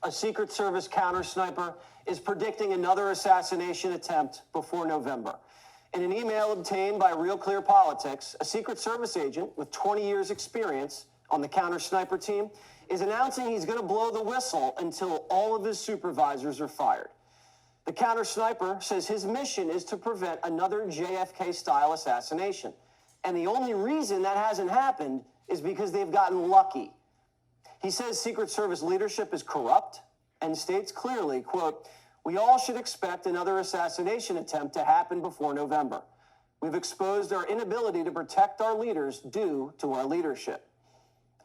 a Secret Service counter sniper, is predicting another assassination attempt before November. In an email obtained by Real Clear Politics, a Secret Service agent with 20 years experience on the counter sniper team is announcing he's going to blow the whistle until all of his supervisors are fired. The counter sniper says his mission is to prevent another JFK-style assassination. And the only reason that hasn't happened is because they've gotten lucky. He says Secret Service leadership is corrupt and states clearly, quote, "We all should expect another assassination attempt to happen before November. We've exposed our inability to protect our leaders due to our leadership."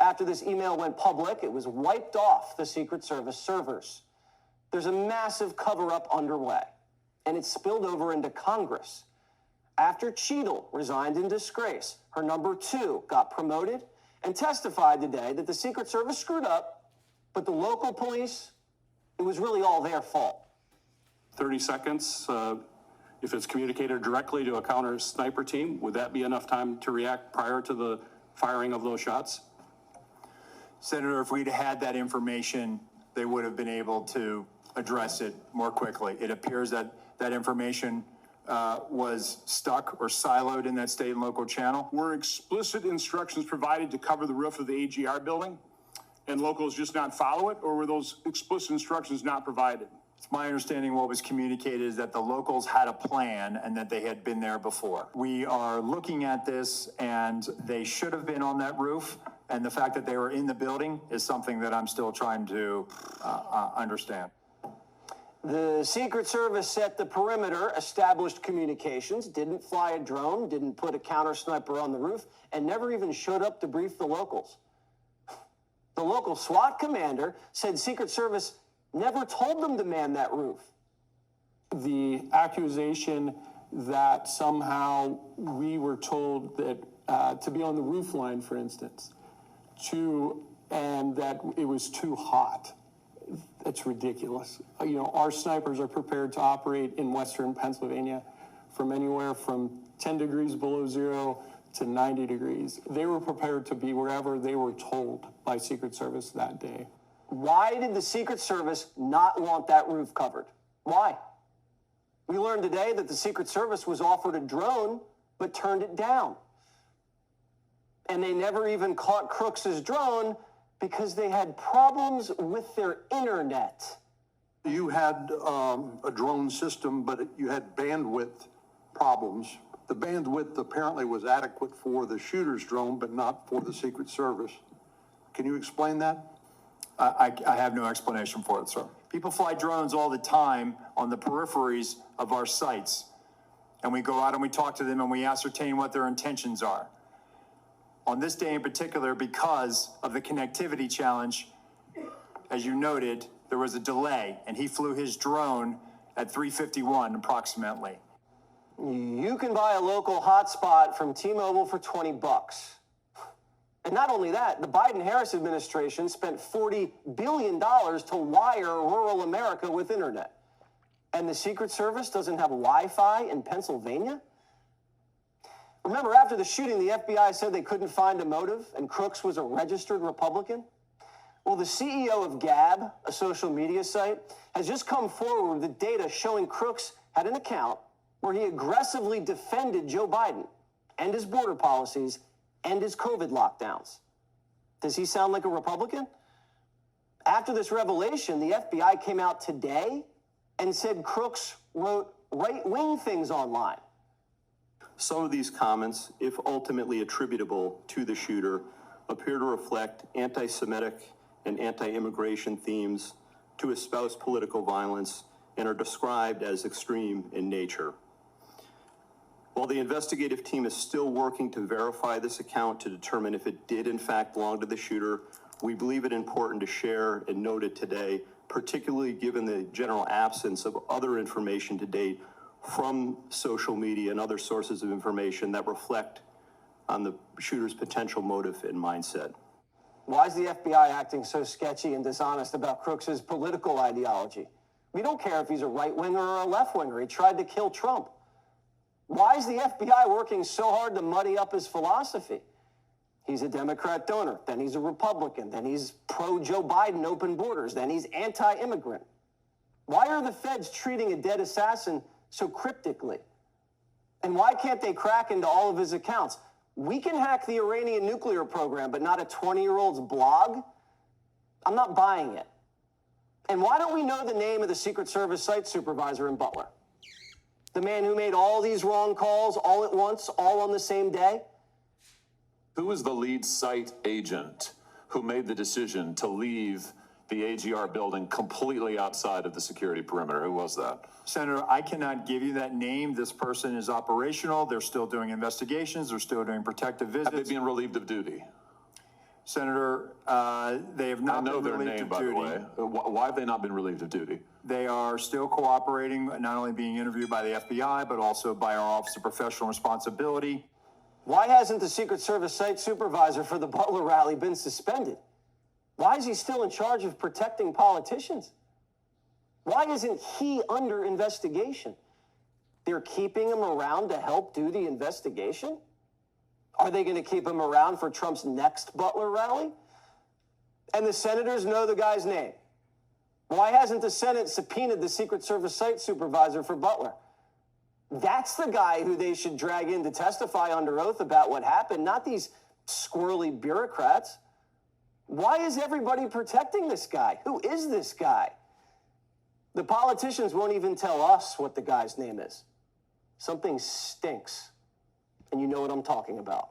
After this email went public, it was wiped off the Secret Service servers. There's a massive cover-up underway, and it spilled over into Congress. After Cheadle resigned in disgrace, her number 2 got promoted and testified today that the Secret Service screwed up, but the local police, it was really all their fault. 30 seconds, if it's communicated directly to a counter sniper team, would that be enough time to react prior to the firing of those shots? Senator, if we'd had that information, they would have been able to address it more quickly. It appears that that information was stuck or siloed in that state and local channel. Were explicit instructions provided to cover the roof of the AGR building and locals just not follow it, or were those explicit instructions not provided? It's my understanding what was communicated is that the locals had a plan and that they had been there before. We are looking at this, and they should have been on that roof, and the fact that they were in the building is something that I'm still trying to understand. The Secret Service set the perimeter, established communications, didn't fly a drone, didn't put a counter sniper on the roof, and never even showed up to brief the locals. The local SWAT commander said Secret Service never told them to man that roof. The accusation that somehow we were told that to be on the roof line, for instance, and that it was too hot. It's ridiculous. You know, our snipers are prepared to operate in Western Pennsylvania from anywhere from 10 degrees below zero to 90 degrees. They were prepared to be wherever they were told by Secret Service that day. Why did the Secret Service not want that roof covered? Why? We learned today that the Secret Service was offered a drone, but turned it down. And they never even caught Crooks's drone because they had problems with their internet. You had a drone system, but you had bandwidth problems. The bandwidth apparently was adequate for the shooter's drone, but not for the Secret Service. Can you explain that? I have no explanation for it, sir. People fly drones all the time on the peripheries of our sites. And we go out and we talk to them and we ascertain what their intentions are. On this day in particular, because of the connectivity challenge, as you noted, there was a delay, and he flew his drone at 3:51 approximately. You can buy a local hotspot from T-Mobile for $20. And not only that, the Biden-Harris administration spent $40 billion to wire rural America with internet. And the Secret Service doesn't have Wi-Fi in Pennsylvania? Remember, after the shooting, the FBI said they couldn't find a motive, and Crooks was a registered Republican? Well, the CEO of Gab, a social media site, has just come forward with the data showing Crooks had an account where he aggressively defended Joe Biden and his border policies and his COVID lockdowns. Does he sound like a Republican? After this revelation, the FBI came out today and said Crooks wrote right-wing things online. Some of these comments, if ultimately attributable to the shooter, appear to reflect anti-Semitic and anti-immigration themes, to espouse political violence, and are described as extreme in nature. While the investigative team is still working to verify this account to determine if it did in fact belong to the shooter, we believe it important to share and note it today, particularly given the general absence of other information to date from social media and other sources of information that reflect on the shooter's potential motive and mindset. Why is the FBI acting so sketchy and dishonest about Crooks's political ideology? We don't care if he's a right-winger or a left-winger. He tried to kill Trump. Why is the FBI working so hard to muddy up his philosophy? He's a Democrat donor. Then he's a Republican. Then he's pro-Joe Biden open borders. Then he's anti-immigrant. Why are the feds treating a dead assassin so cryptically? And why can't they crack into all of his accounts? We can hack the Iranian nuclear program, but not a 20-year-old's blog? I'm not buying it. And why don't we know the name of the Secret Service site supervisor in Butler? The man who made all these wrong calls all at once, all on the same day? Who was the lead site agent who made the decision to leave the AGR building completely outside of the security perimeter? Who was that? Senator, I cannot give you that name. This person is operational. They're still doing investigations. They're still doing protective Have they visits. been relieved of duty? Senator, they have I not know been their relieved name, of by the duty. way. Why have they not been relieved of duty? They are still cooperating, not only being interviewed by the FBI, but also by our Office of Professional Responsibility. Why hasn't the Secret Service site supervisor for the Butler rally been suspended? Why is he still in charge of protecting politicians? Why isn't he under investigation? They're keeping him around to help do the investigation? Are they going to keep him around for Trump's next Butler rally? And the senators know the guy's name. Why hasn't the Senate subpoenaed the Secret Service site supervisor for Butler? That's the guy who they should drag in to testify under oath about what happened, not these squirrely bureaucrats. Why is everybody protecting this guy? Who is this guy? The politicians won't even tell us what the guy's name is. Something stinks. And you know what I'm talking about.